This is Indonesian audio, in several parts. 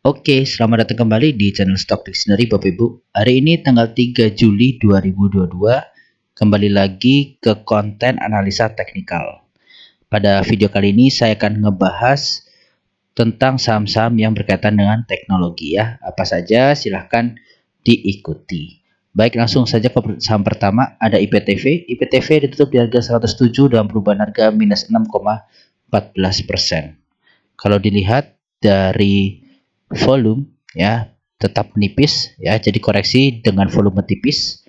Oke, selamat datang kembali di channel Stock Dictionary Bapak Ibu. Hari ini tanggal 3 Juli 2022, kembali lagi ke konten analisa teknikal. Pada video kali ini saya akan ngebahas tentang saham-saham yang berkaitan dengan teknologi ya. Apa saja silahkan diikuti. Baik, langsung saja ke saham pertama, ada IPTV. IPTV ditutup di harga 107 dengan perubahan harga minus 6,14%. Kalau dilihat dari volume ya tetap menipis ya, jadi koreksi dengan volume tipis,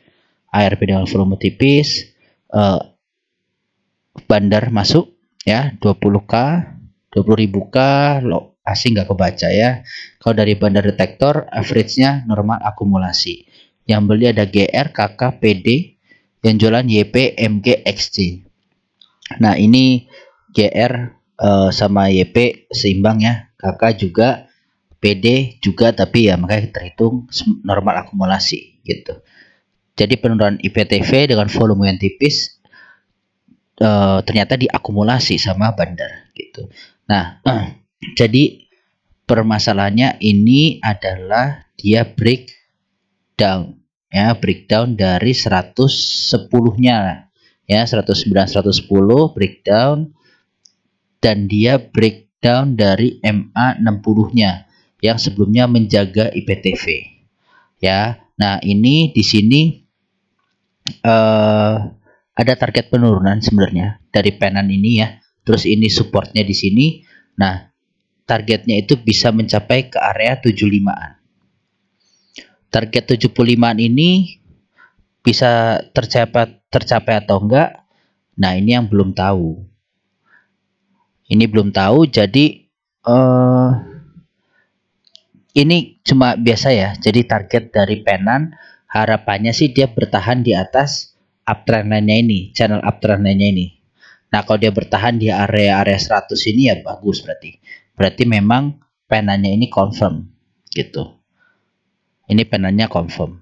ARP dengan volume tipis, bandar masuk ya 20k, 20.000k, lo asing nggak kebaca ya. Kalau dari bandar detektor average-nya normal akumulasi. Yang beli ada GR, KK, PD, yang jualan YP, MG, XC. Nah ini GR sama YP seimbang ya, KK juga, PD juga, tapi ya makanya terhitung normal akumulasi gitu. Jadi penurunan IPTV dengan volume yang tipis ternyata diakumulasi sama bandar gitu. Nah, jadi permasalahannya ini adalah dia breakdown ya, breakdown dari 110-nya ya, 109 110 breakdown, dan dia breakdown dari MA 60-nya yang sebelumnya menjaga IPTV ya. Nah ini di sini ada target penurunan sebenarnya dari penan ini ya, terus ini supportnya di sini. Nah targetnya itu bisa mencapai ke area 75-an. Target 75-an ini bisa tercapai atau enggak, nah ini yang belum tahu, jadi ini cuma biasa ya, jadi target dari penan harapannya sih dia bertahan di atas uptrend line-nya ini, channel uptrend line-nya ini. Nah kalau dia bertahan di area 100 ini ya bagus, berarti memang penannya ini confirm gitu. Ini penannya confirm.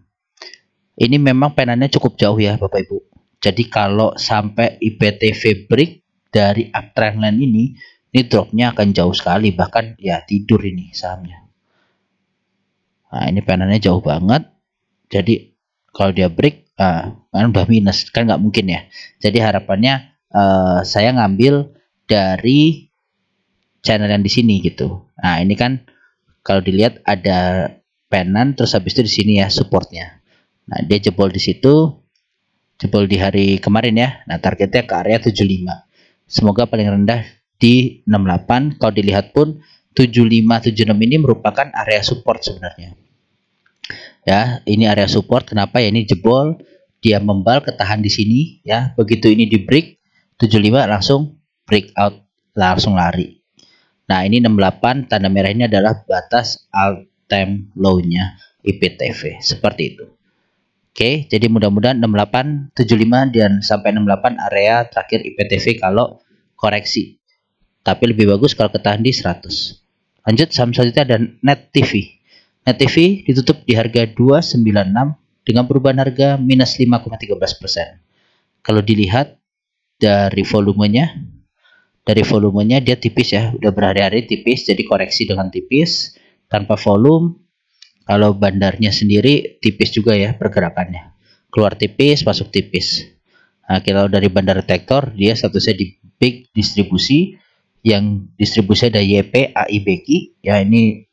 Ini memang penannya cukup jauh ya Bapak Ibu. Jadi kalau sampai IPTV break dari uptrend line ini dropnya akan jauh sekali, bahkan ya tidur ini sahamnya. Nah ini penannya jauh banget, jadi kalau dia break kan udah minus, kan nggak mungkin ya. Jadi harapannya saya ngambil dari channel yang di sini gitu. Nah ini kan kalau dilihat ada penan, terus habis itu di sini ya supportnya. Nah dia jebol di situ, jebol di hari kemarin ya. Nah targetnya ke area 75, semoga paling rendah di 68. Kalau dilihat pun 75 76 ini merupakan area support sebenarnya ya. Ini area support, kenapa ya, ini jebol, dia membal ketahan di sini ya, begitu ini di break 75 langsung breakout, langsung lari. Nah ini 68, tanda merah ini adalah batas all time low nya IPTV, seperti itu. Oke, jadi mudah-mudahan 68 75 dan sampai 68 area terakhir IPTV kalau koreksi, tapi lebih bagus kalau ketahan di 100. Lanjut saham selanjutnya ada Net TV. Net TV ditutup di harga 296 dengan perubahan harga minus 5,13%. Kalau dilihat dari volumenya, dia tipis ya, udah berhari-hari tipis, jadi koreksi dengan tipis tanpa volume. Kalau bandarnya sendiri tipis juga ya pergerakannya, keluar tipis masuk tipis. Nah kalau dari bandar detektor dia statusnya di big distribusi, yang distribusi ada YP, AI, BQ ya. Ini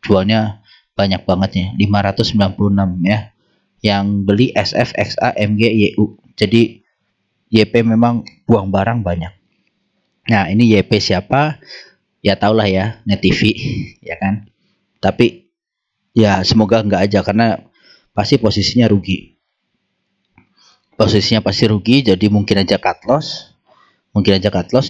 jualnya banyak banget ya, 596 ya. Yang beli SF, XA, MG, YU. Jadi YP memang buang barang banyak. Nah ini YP siapa ya, tahulah ya, Net TV ya kan. Tapi ya semoga enggak aja, karena pasti posisinya rugi. Jadi mungkin aja cut loss,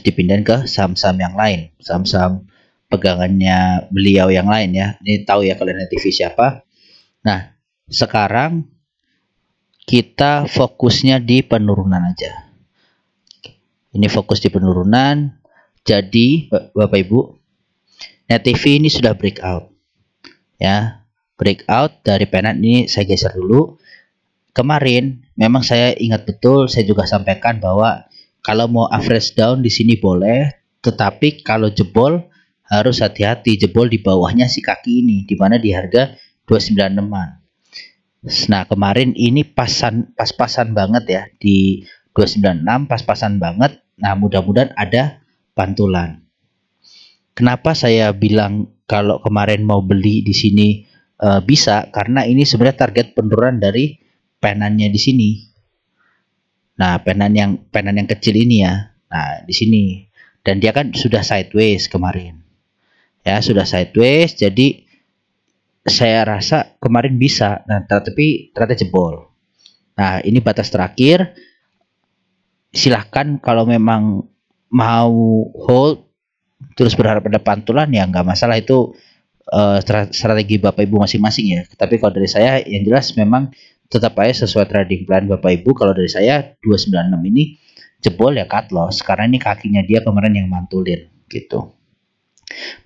dipindahin ke saham-saham yang lain, saham-saham pegangannya beliau yang lain ya. Ini tahu ya kalian TV siapa. Nah sekarang kita fokusnya di penurunan aja. Ini fokus di penurunan. Jadi Bapak Ibu, Net TV ini sudah breakout ya, breakout dari penan ini. Saya geser dulu. Kemarin memang saya ingat betul, saya juga sampaikan bahwa kalau mau average down di sini boleh, tetapi kalau jebol harus hati-hati jebol di bawahnya si kaki ini, di mana di harga 296-an. Nah, kemarin ini pas-pasan banget ya di 296, pas-pasan banget. Nah, mudah-mudahan ada pantulan. Kenapa saya bilang kalau kemarin mau beli di sini bisa, karena ini sebenarnya target penurunan dari penannya di sini. Nah, penan yang kecil ini ya. Nah, di sini. Dan dia kan sudah sideways kemarin. Ya, sudah sideways, jadi saya rasa kemarin bisa. Nah, tapi ternyata jebol. Nah, ini batas terakhir. Silahkan kalau memang mau hold terus berharap ada pantulan ya nggak masalah, itu strategi Bapak Ibu masing-masing ya. Tapi kalau dari saya yang jelas memang tetap aja sesuai trading plan Bapak Ibu. Kalau dari saya 296 ini jebol ya cut loss, karena ini kakinya dia kemarin yang mantulin gitu.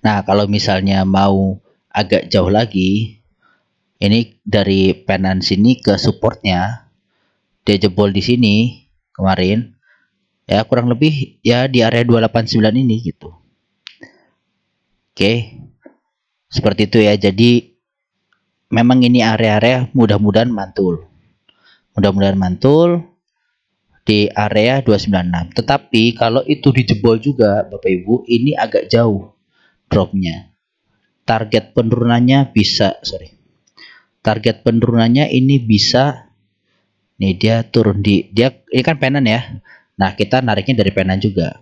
Nah, kalau misalnya mau agak jauh lagi, ini dari penan sini ke supportnya, dia jebol di sini kemarin ya, kurang lebih ya di area 289 ini gitu. Oke, seperti itu ya. Jadi memang ini area-area mudah-mudahan mantul. Mudah-mudahan mantul di area 296. Tetapi kalau itu dijebol juga Bapak Ibu, ini agak jauh dropnya. Target penurunannya bisa, target penurunannya ini bisa, nih dia turun ini kan penan ya. Nah, kita nariknya dari penan juga.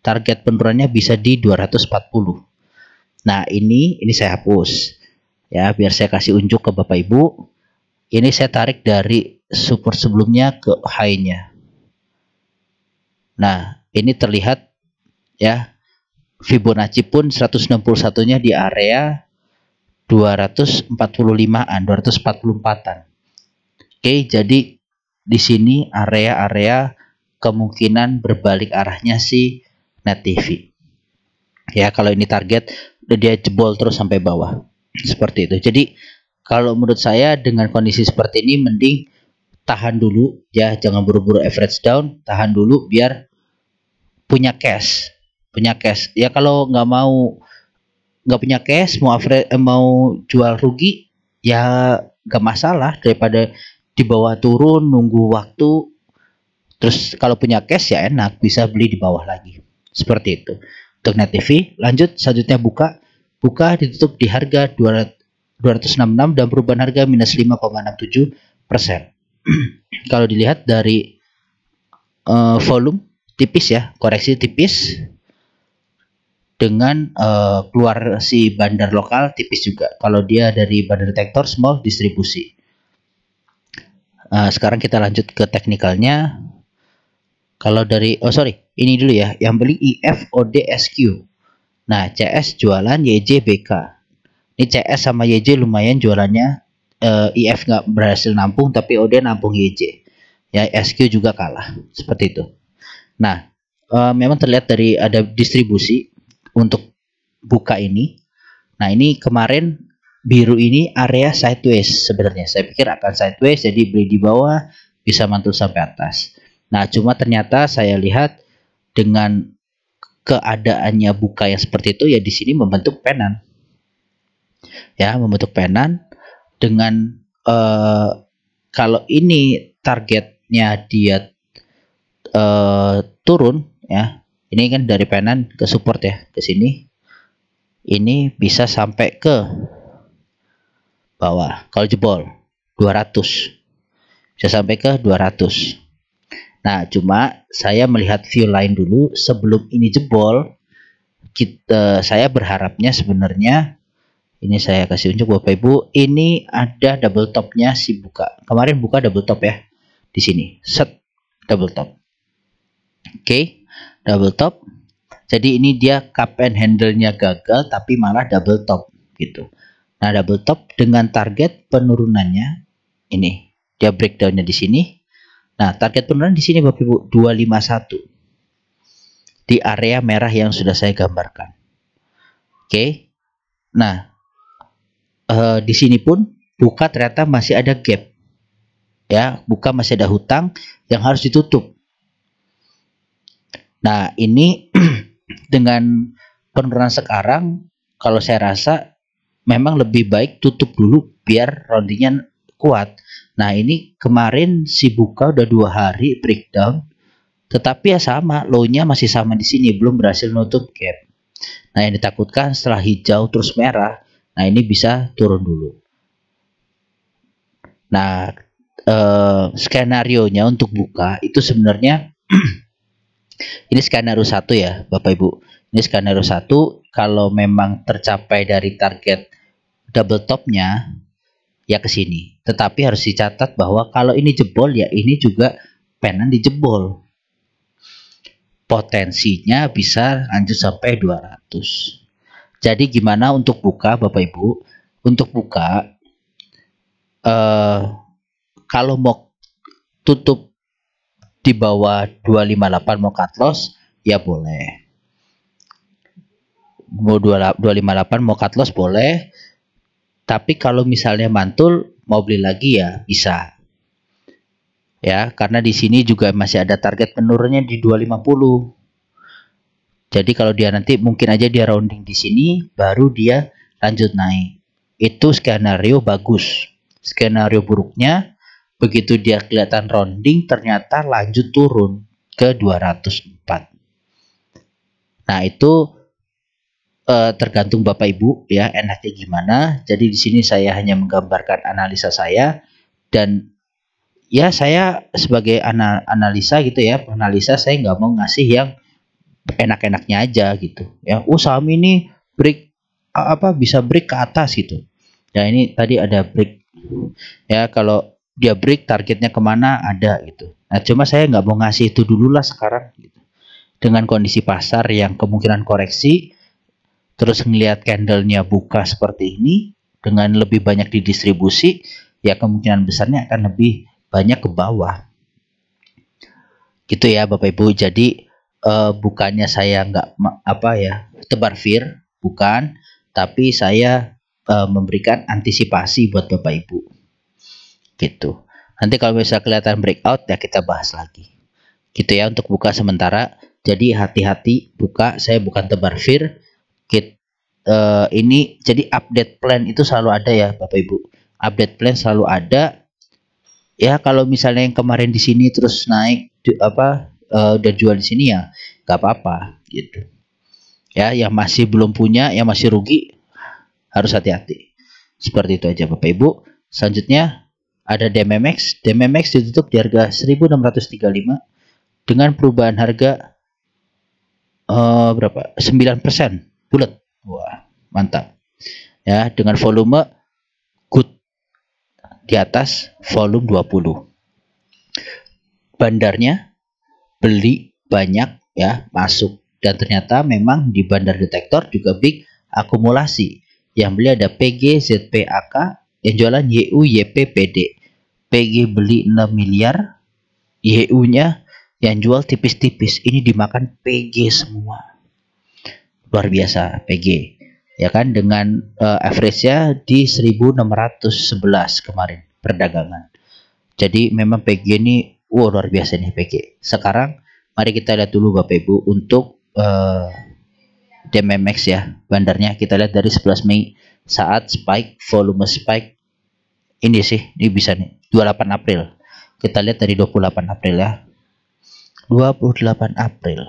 Target penurunannya bisa di 240. Nah, ini saya hapus ya, biar saya kasih unjuk ke Bapak Ibu. Ini saya tarik dari support sebelumnya ke high-nya. Nah, ini terlihat ya, Fibonacci pun 161-nya di area 245-an, 244-an. Oke, jadi di sini area-area kemungkinan berbalik arahnya si Net TV. Ya, kalau ini target dia jebol terus sampai bawah. Seperti itu. Jadi kalau menurut saya dengan kondisi seperti ini mending tahan dulu ya, jangan buru-buru average down, tahan dulu biar punya cash. Ya, kalau nggak punya cash, mau jual rugi ya nggak masalah, daripada di bawah turun nunggu waktu. Terus kalau punya cash ya enak, bisa beli di bawah lagi. Seperti itu. Untuk Net TV, lanjut selanjutnya buka ditutup di harga 266 dan perubahan harga minus 5,67%. Kalau dilihat dari volume tipis ya, koreksi tipis, dengan keluar si bandar lokal tipis juga. Kalau dia dari bandar detektor small distribusi. Sekarang kita lanjut ke teknikalnya. Kalau dari ini dulu ya, yang beli IFODSQ. Nah, CS jualan YJ BK. Ini CS sama YJ lumayan jualannya. IF nggak berhasil nampung, tapi OD nampung YJ. Ya, SQ juga kalah. Seperti itu. Nah, memang terlihat dari ada distribusi untuk buka ini. Nah, ini kemarin biru ini area sideways sebenarnya. Saya pikir akan sideways, jadi beli di bawah bisa mantul sampai atas. Nah, cuma ternyata saya lihat dengan keadaannya buka yang seperti itu ya, di sini membentuk penan. Ya, membentuk penan dengan kalau ini targetnya dia turun ya. Ini kan dari penan ke support ya, ke sini. Ini bisa sampai ke bawah. Kalau jebol 200. Bisa sampai ke 200. Nah, cuma saya melihat view lain dulu sebelum ini jebol. Saya berharapnya sebenarnya, ini saya kasih unjuk Bapak Ibu, ini ada double topnya si buka. Kemarin buka double top ya, di sini set double top. Oke, double top. Jadi ini dia cup and handle-nya gagal, tapi malah double top gitu. Nah, double top dengan target penurunannya ini, dia breakdownnya di sini. Nah, target penurunan di sini Bapak Ibu 251 di area merah yang sudah saya gambarkan. Oke. Nah, di sini pun buka ternyata masih ada gap. Ya, buka masih ada hutang yang harus ditutup. Nah, ini dengan penurunan sekarang kalau saya rasa memang lebih baik tutup dulu biar roundingnya kuat. Nah ini kemarin si buka udah 2 hari breakdown, tetapi ya sama, low-nya masih sama di sini, belum berhasil nutup gap. Nah yang ditakutkan setelah hijau terus merah, nah ini bisa turun dulu. Nah skenario-nya untuk buka itu sebenarnya ini skenario 1 ya Bapak Ibu. Ini skenario 1, kalau memang tercapai dari target double topnya ya ke sini. Tetapi harus dicatat bahwa kalau ini jebol ya ini juga penan dijebol. Potensinya bisa lanjut sampai 200. Jadi gimana untuk buka Bapak Ibu? Untuk buka kalau mau tutup di bawah 258 mau cut loss ya boleh. Mau 258 mau cut loss boleh. Tapi kalau misalnya mantul mau beli lagi ya bisa. Ya, karena di sini juga masih ada target penurunnya di 250. Jadi kalau dia nanti mungkin aja dia rounding di sini baru dia lanjut naik. Itu skenario bagus. Skenario buruknya begitu dia kelihatan rounding ternyata lanjut turun ke 204. Nah, itu tergantung Bapak Ibu ya enaknya gimana. Jadi di sini saya hanya menggambarkan analisa saya dan ya saya sebagai analisa gitu ya, penganalisa saya nggak mau ngasih yang enak-enaknya aja gitu ya. Saham ini break bisa break ke atas gitu. Ya ini tadi ada break ya, kalau dia break targetnya kemana ada gitu. Nah cuma saya nggak mau ngasih itu dulu lah sekarang gitu. Dengan kondisi pasar yang kemungkinan koreksi, terus ngelihat candlenya buka seperti ini dengan lebih banyak didistribusi, ya kemungkinan besarnya akan lebih banyak ke bawah. Gitu ya Bapak Ibu. Jadi bukannya saya nggak tebar fear, bukan, tapi saya memberikan antisipasi buat Bapak Ibu. Gitu. Nanti kalau bisa kelihatan breakout ya kita bahas lagi. Gitu ya untuk buka sementara. Jadi hati-hati buka, saya bukan tebar fear. Ini jadi update plan itu selalu ada ya Bapak Ibu. Update plan selalu ada. Ya kalau misalnya yang kemarin di sini terus naik udah jual di sini ya nggak apa-apa gitu. Ya yang masih belum punya, yang masih rugi harus hati-hati. Seperti itu aja Bapak Ibu. Selanjutnya ada DMMX. DMMX ditutup di harga 1635 dengan perubahan harga berapa? 9% bulat. Wah, mantap. Ya, dengan volume good di atas volume 20. Bandarnya beli banyak ya, masuk dan ternyata memang di bandar detektor juga big akumulasi. Yang beli ada PG, ZP, AK, yang jualan YU, YP, PD. PG beli 6 miliar, YU-nya yang jual tipis-tipis. Ini dimakan PG semua. Luar biasa PG ya kan, dengan average-nya di 1611 kemarin perdagangan. Jadi memang PG ini luar biasa nih PG. Sekarang mari kita lihat dulu Bapak Ibu untuk DMMX ya, bandarnya kita lihat dari 11 Mei saat spike, volume spike ini sih, ini bisa nih 28 April. Kita lihat dari 28 April ya. 28 April.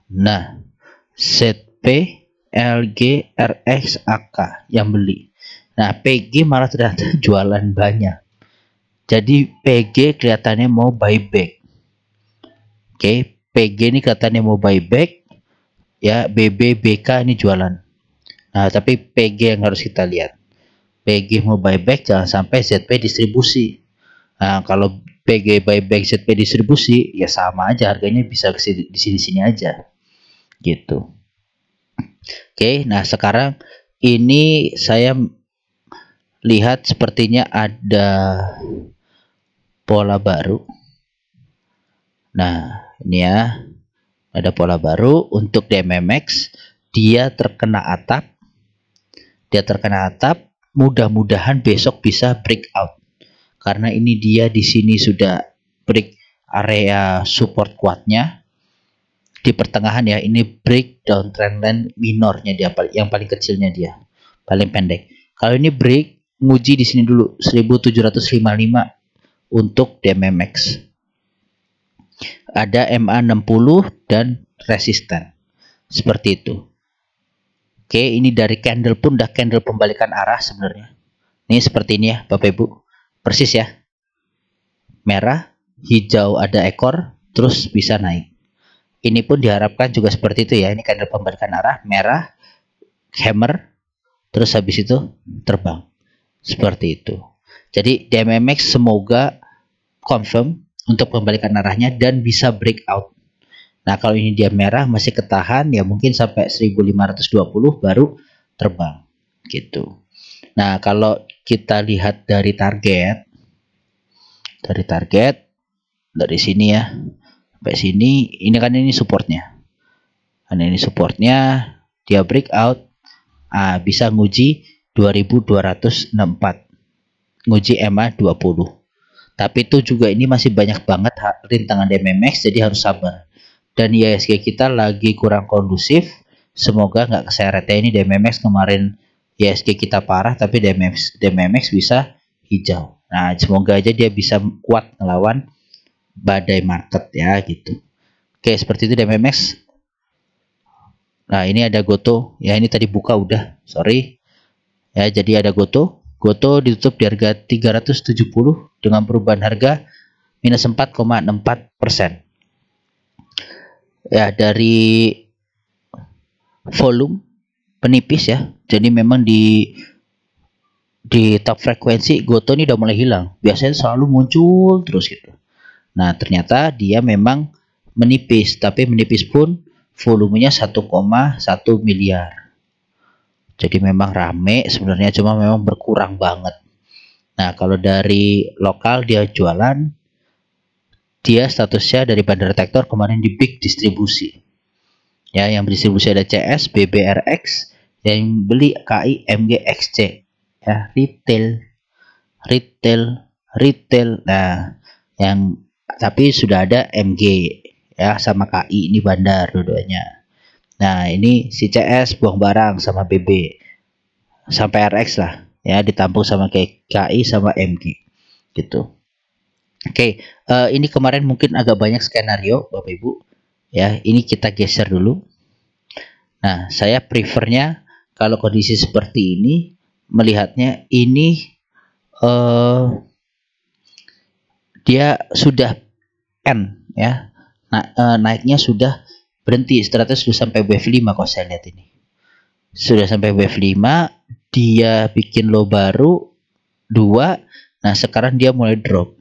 Nah, ZP, LG, RX, AK yang beli. Nah, PG malah ternyata jualan banyak. Jadi PG kelihatannya mau buyback. Oke, PG ini kelihatannya mau buyback. Ya, BB, BK ini jualan. Nah, tapi PG yang harus kita lihat. PG mau buyback, jangan sampai ZP distribusi. Nah, kalau PG buyback, ZP distribusi, ya sama aja harganya bisa di sini-sini aja. Gitu. Oke, nah sekarang ini saya lihat sepertinya ada pola baru. Nah, ini ya. Ada pola baru untuk DMMX. Dia terkena atap. Mudah-mudahan besok bisa breakout. Karena ini dia di sini sudah break area support kuatnya. Di pertengahan ya, ini break downtrend line minornya dia, yang paling kecilnya dia, paling pendek. Kalau ini break, nguji di sini dulu 1755 untuk DMMX. Ada MA60 dan resisten. Seperti itu. Oke, ini dari candle pun udah candle pembalikan arah sebenarnya. Ini seperti ini ya, Bapak Ibu. Persis ya. Merah, hijau ada ekor, terus bisa naik. Ini pun diharapkan juga seperti itu ya. Ini candle pembalikan arah, merah, hammer, terus habis itu terbang. Seperti itu. Jadi DMMX semoga confirm untuk pembalikan arahnya dan bisa breakout. Nah, kalau ini dia merah masih ketahan ya mungkin sampai 1520 baru terbang gitu. Nah, kalau kita lihat dari target dari sini ya sampai sini, ini kan ini supportnya. Kan ini supportnya, dia breakout, bisa nguji 2264, nguji EMA 20. Tapi itu juga ini masih banyak banget rintangan DMMX, jadi harus sabar. Dan IHSG kita lagi kurang kondusif, semoga nggak keseret ya. Ini DMMX kemarin IHSG kita parah, tapi DMMX bisa hijau. Nah, semoga aja dia bisa kuat melawan badai market ya gitu. Oke, seperti itu DMMX. Nah, ini ada Goto ya, ini tadi buka udah, sorry ya. Jadi ada Goto ditutup di harga 370 dengan perubahan harga minus 4,64%. Ya, dari volume penipis ya. Jadi memang di top frekuensi Goto ini udah mulai hilang. Biasanya selalu muncul terus gitu. Nah, ternyata dia memang menipis, tapi menipis pun volumenya 1,1 miliar. Jadi memang rame sebenarnya, cuma memang berkurang banget. Nah, kalau dari lokal dia jualan, dia statusnya dari Bandar Tektor kemarin di big distribusi. Ya, yang berdistribusi ada CS, BBRX, yang beli KI, MGXC. Ya, retail. Nah, yang tapi sudah ada MG ya sama KI, ini Bandar dua-duanya. Nah, ini si CS buang barang sama BB sampai RX lah ya, ditampung sama KI sama MG gitu. Oke, ini kemarin mungkin agak banyak skenario Bapak Ibu ya. Ini kita geser dulu. Nah, saya prefernya kalau kondisi seperti ini melihatnya ini dia sudah end ya. Nah, naiknya sudah berhenti, ternyata sudah sampai wave 5 kalau saya lihat ini. Sudah sampai wave 5, dia bikin low baru 2. Nah, sekarang dia mulai drop.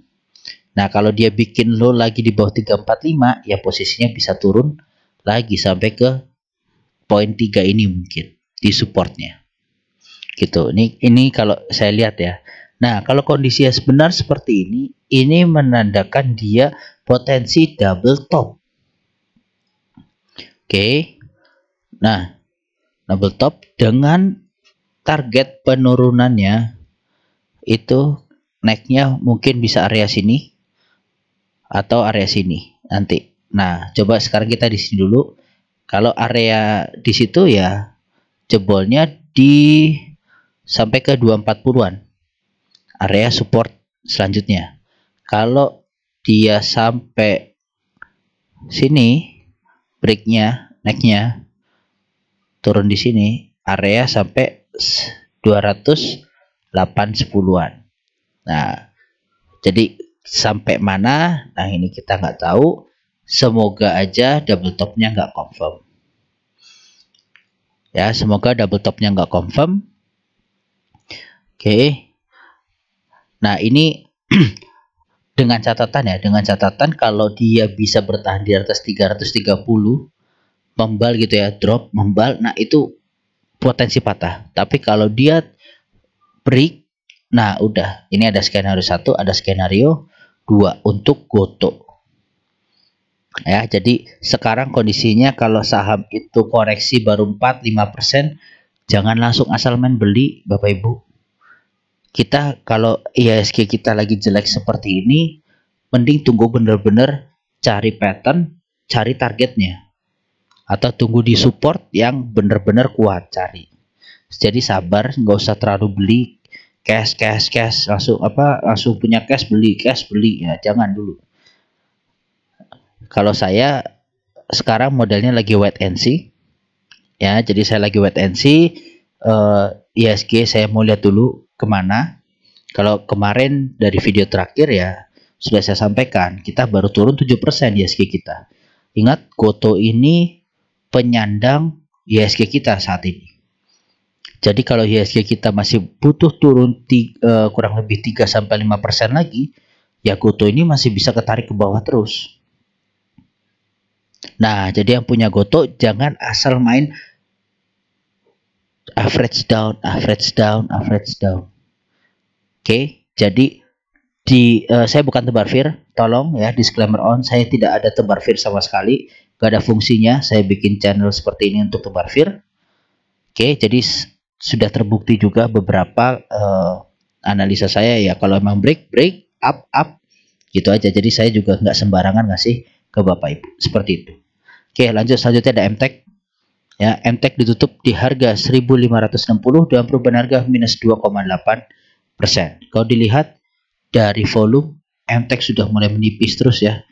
Nah, kalau dia bikin low lagi di bawah 345, ya posisinya bisa turun lagi sampai ke poin 3 ini mungkin di supportnya. Gitu. Ini kalau saya lihat ya. Nah, kalau kondisinya sebenar seperti ini menandakan dia potensi double top. Oke. Nah, double top dengan target penurunannya itu naiknya mungkin bisa area sini atau area sini nanti. Nah, coba sekarang kita di sini dulu. Kalau area di situ ya jebolnya di sampai ke 240-an. Area support selanjutnya. Kalau dia sampai sini, breaknya, naiknya turun di sini, area sampai 208.10-an. Nah, jadi sampai mana? Nah, ini kita nggak tahu. Semoga aja double topnya nggak confirm. Ya, semoga double topnya nggak confirm. Oke. Nah, ini dengan catatan kalau dia bisa bertahan di atas 330, membal gitu ya, drop, membal, nah itu potensi patah. Tapi kalau dia break, nah udah, ini ada skenario 1, ada skenario 2 untuk Goto. Ya, jadi sekarang kondisinya kalau saham itu koreksi baru 4-5%, jangan langsung asal main beli Bapak Ibu. Kita kalau IHSG kita lagi jelek seperti ini, mending tunggu bener-bener cari pattern, cari targetnya. atau tunggu di support yang benar-benar kuat, cari. Jadi sabar, nggak usah terlalu beli cash langsung punya cash beli ya, jangan dulu. Kalau saya sekarang modelnya lagi wait and see ya, jadi saya lagi wait and see. ISG saya mau lihat dulu kemana. Kalau kemarin dari video terakhir ya sudah saya sampaikan, kita baru turun 7% ISG kita. Ingat, Goto ini penyandang ISG kita saat ini. Jadi kalau ISG kita masih butuh turun kurang lebih 3-5% lagi, ya Goto ini masih bisa ketarik ke bawah terus. Nah, jadi yang punya Goto jangan asal main average down. Oke, jadi saya bukan tebar fear, tolong ya, disclaimer on, saya tidak ada tebar fear sama sekali, gak ada fungsinya saya bikin channel seperti ini untuk tebar fear. Oke, jadi sudah terbukti juga beberapa analisa saya ya, kalau emang break up gitu aja. Jadi saya juga nggak sembarangan ngasih ke Bapak Ibu seperti itu. Oke, lanjut, selanjutnya ada MTech ya. MTech ditutup di harga 1560 dengan perubahan harga minus 2,8%. Kalau dilihat dari volume, MTech sudah mulai menipis terus ya.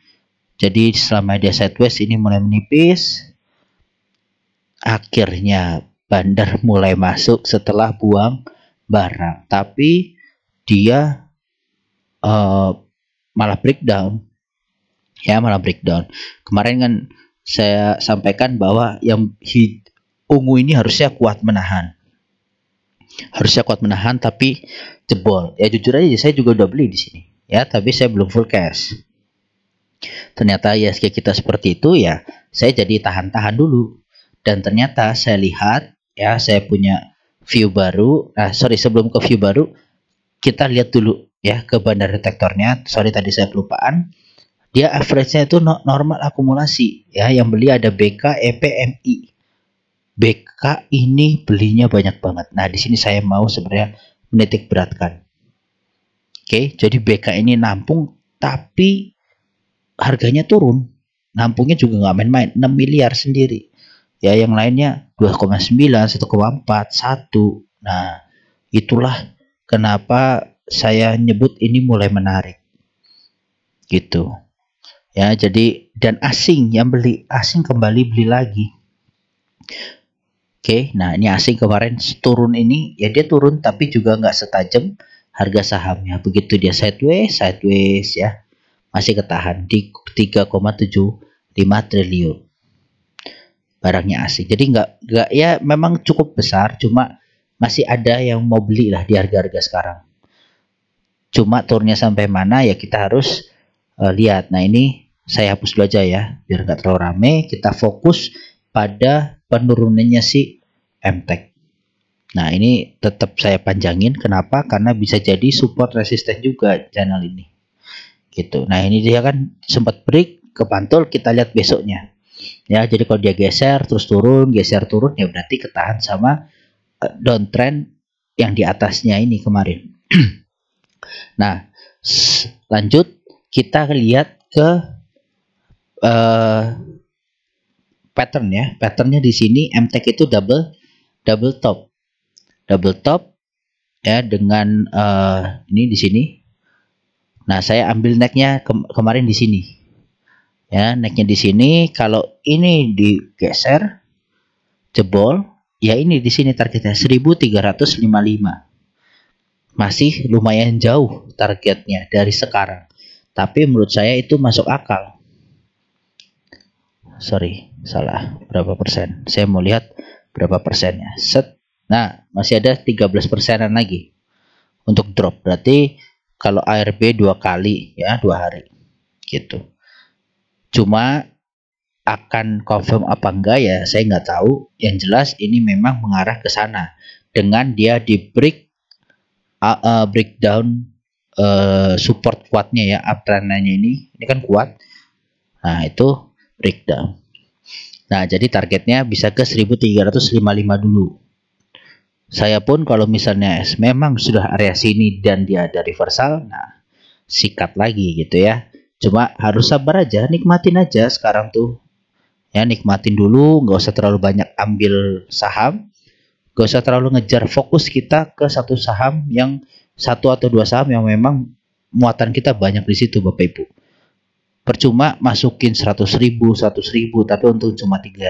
Jadi selama dia sideways ini mulai menipis, akhirnya bandar mulai masuk setelah buang barang, tapi dia malah breakdown ya, kemarin kan saya sampaikan bahwa yang ungu ini harusnya kuat menahan, tapi jebol ya. Jujur aja saya juga udah beli di sini ya, tapi saya belum full cash. Ternyata ISG kita seperti itu ya, saya jadi tahan-tahan dulu. Dan ternyata saya lihat ya, saya punya view baru. Sebelum ke view baru, kita lihat dulu ya ke bandar detektornya. Tadi saya kelupaan. Dia average-nya itu normal akumulasi ya. Yang beli ada BK, EP, MI. BK ini belinya banyak banget. Nah, di sini saya mau sebenarnya menitik beratkan. Oke, jadi BK ini nampung tapi harganya turun. Nampungnya juga nggak main-main, 6 miliar sendiri. Ya, yang lainnya 2,9, 1,4, 1. Nah, itulah kenapa saya nyebut ini mulai menarik. Gitu. Ya, jadi dan asing yang beli, asing kembali beli lagi. Oke, nah ini asing kemarin turun ini, ya dia turun tapi juga nggak setajam harga sahamnya. Begitu dia sideways ya, masih ketahan di 3,75 triliun. Barangnya asing, jadi nggak ya, memang cukup besar, cuma masih ada yang mau beli lah di harga-harga sekarang. Cuma turunnya sampai mana ya kita harus lihat. Nah, ini saya hapus dulu aja ya biar nggak terlalu rame. Kita fokus pada penurunannya si MTech. Nah, ini tetap saya panjangin. Kenapa? Karena bisa jadi support resisten juga channel ini gitu. Nah, ini dia kan sempat break kepantul, kita lihat besoknya. Ya, jadi kalau dia geser terus turun, ya berarti ketahan sama downtrend yang di atasnya ini kemarin. Nah, lanjut kita lihat ke pattern ya. Patternnya di sini MTech itu double top ya, dengan ini di sini. Nah, saya ambil necknya kemarin di sini. Ya, necknya di sini. Kalau ini digeser jebol, ya ini di sini targetnya 1355. Masih lumayan jauh targetnya dari sekarang. Tapi menurut saya itu masuk akal. Salah. Berapa persen? Saya mau lihat berapa persennya. Nah, masih ada 13%-an lagi untuk drop. Berarti kalau ARB 2 kali ya, 2 hari gitu. Cuma akan confirm apa enggak ya saya nggak tahu. Yang jelas ini memang mengarah ke sana dengan dia di breakdown support kuatnya ya, uptrend-nya ini kan kuat. Nah, itu breakdown. Nah, jadi targetnya bisa ke 1355 dulu. Saya pun kalau misalnya memang sudah area sini dan dia ada reversal, nah sikat lagi gitu ya. Cuma harus sabar aja, nikmatin aja sekarang tuh Ya, nikmatin dulu, nggak usah terlalu banyak ambil saham, nggak usah terlalu ngejar, fokus kita ke satu saham, yang satu atau dua saham yang memang muatan kita banyak di situ Bapak Ibu. Percuma masukin 100.000 tapi untung cuma 3.000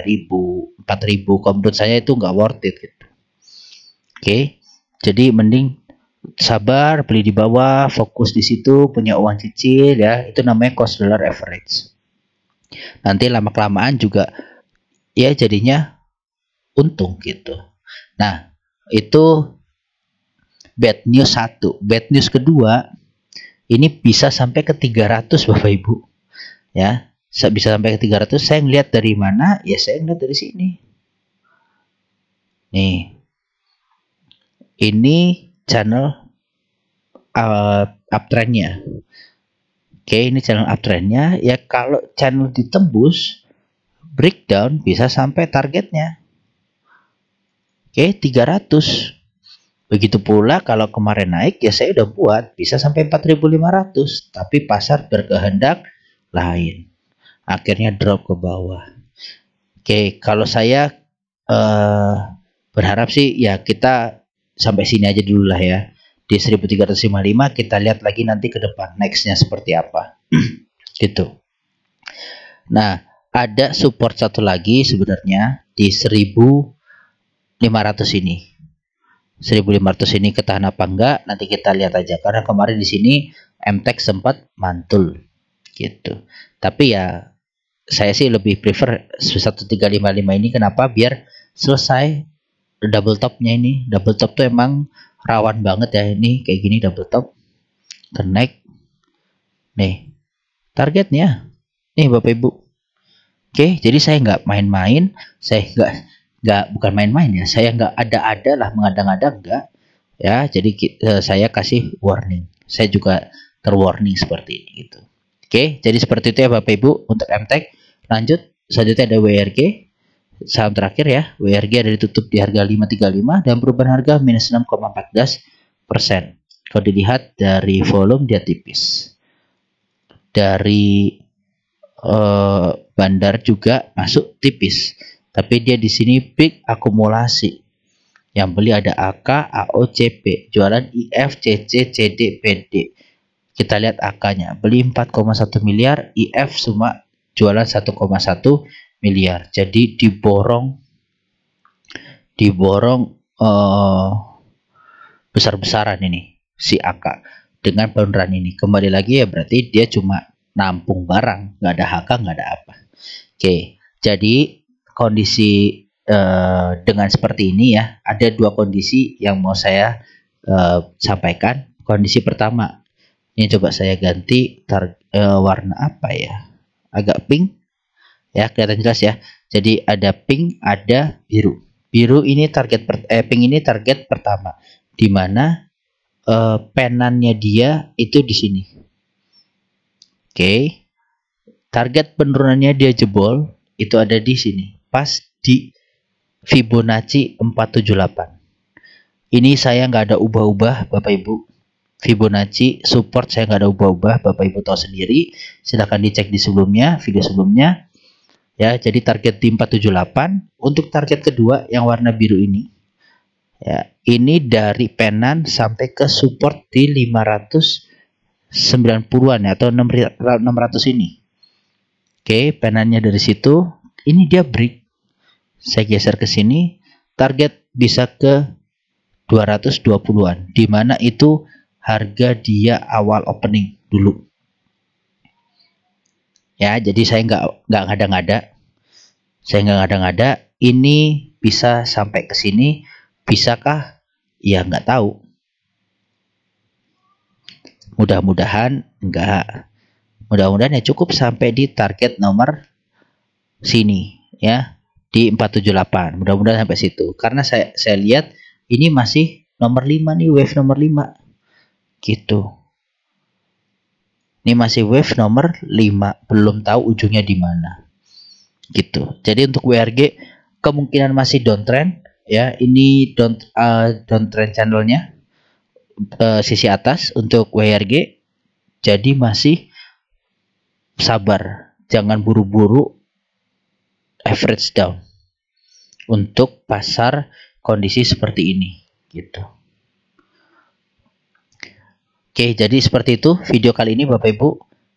4.000, kalau menurut saya itu nggak worth it gitu. Oke, jadi mending sabar, beli di bawah, fokus di situ, punya uang cicil ya, itu namanya cost dollar average. Nanti lama-kelamaan juga ya jadinya untung gitu. Nah, itu bad news satu. Bad news kedua, ini bisa sampai ke 300 Bapak Ibu. Ya, bisa sampai ke 300. Saya ngeliat dari mana? Ya saya ngeliat dari sini. Nih. Ini channel uptrendnya. Oke, ini channel uptrendnya. Ya kalau channel ditembus, breakdown bisa sampai targetnya. Oke, 300. Begitu pula kalau kemarin naik, ya saya udah buat bisa sampai 4.500, tapi pasar berkehendak lain. Akhirnya drop ke bawah. Oke, kalau saya berharap sih ya kita sampai sini aja dulu lah ya. Di 1355 kita lihat lagi nanti ke depan nextnya seperti apa. Gitu. Nah, ada support satu lagi sebenarnya di 1.500 ini. 1.500 ini ketahan apa enggak, nanti kita lihat aja, karena kemarin di sini MTEK sempat mantul gitu. Tapi ya saya sih lebih prefer 1355 ini. Kenapa? Biar selesai double topnya. Ini double top tuh emang rawan banget ya, ini kayak gini double top connect nih targetnya nih Bapak Ibu. Oke, jadi saya nggak main-main, saya bukan main-main ya, saya nggak ada lah mengada-ngada, enggak ya. Jadi saya kasih warning, saya juga terwarning seperti ini gitu. Oke, jadi seperti itu ya Bapak Ibu untuk MTEK. Lanjut, selanjutnya ada WRG, saham terakhir ya. WRG ada ditutup di harga 535 dan perubahan harga minus 6,14%. Kalau dilihat dari volume dia tipis, dari bandar juga masuk tipis, tapi dia di sini big akumulasi. Yang beli ada AK, AO, CP, jualan IF, CC, CD, PD. Kita lihat AK-nya, beli 4,1 miliar, IF cuma jualan 1,1 miliar. Jadi diborong besar-besaran ini si AK dengan penurunan ini. Kembali lagi ya, berarti dia cuma nampung barang, nggak ada HK, nggak ada apa. Oke, jadi kondisi dengan seperti ini ya, ada dua kondisi yang mau saya sampaikan. Kondisi pertama, ini coba saya ganti warna apa ya, agak pink ya, kelihatan jelas ya. Jadi ada pink, ada biru. Biru ini target pink ini target pertama, dimana penannya dia itu di sini. Oke, target penurunannya dia jebol itu ada di sini, pas di Fibonacci 478. Ini saya nggak ada ubah-ubah Bapak Ibu. Fibonacci support saya nggak ada ubah-ubah, Bapak Ibu tahu sendiri. Silahkan dicek di sebelumnya, video sebelumnya. Ya, jadi target di 478. Untuk target kedua yang warna biru ini, ya, ini dari penan sampai ke support di 590-an atau 600 ini. Oke, penannya dari situ. Ini dia break. Saya geser ke sini, target bisa ke 220-an, dimana itu harga dia awal opening dulu. Ya, jadi saya nggak ngada-ngada. Saya nggak ngada-ngada. Ini bisa sampai ke sini, bisakah? Ya nggak tahu. Mudah-mudahan enggak. Mudah-mudahan ya cukup sampai di target nomor sini ya, di 478. Mudah-mudahan sampai situ. Karena saya lihat ini masih nomor 5 nih, wave nomor 5. Gitu. Ini masih wave nomor 5, belum tahu ujungnya di mana. Gitu. Jadi untuk WRG kemungkinan masih downtrend ya. Ini downtrend channelnya sisi atas untuk WRG. Jadi masih sabar, jangan buru-buru average down untuk pasar kondisi seperti ini gitu. Oke, jadi seperti itu video kali ini Bapak Ibu.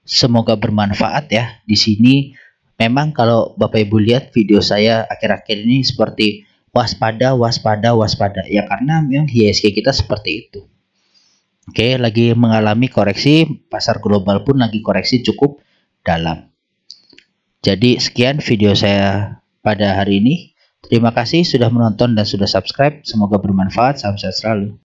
Semoga bermanfaat ya. Di sini memang kalau Bapak Ibu lihat video saya akhir-akhir ini seperti waspada, waspada, waspada. Ya karena memang IHSG kita seperti itu. Oke, lagi mengalami koreksi, pasar global pun lagi koreksi cukup dalam. Jadi sekian video saya pada hari ini. Terima kasih sudah menonton dan sudah subscribe. Semoga bermanfaat. Salam sehat selalu.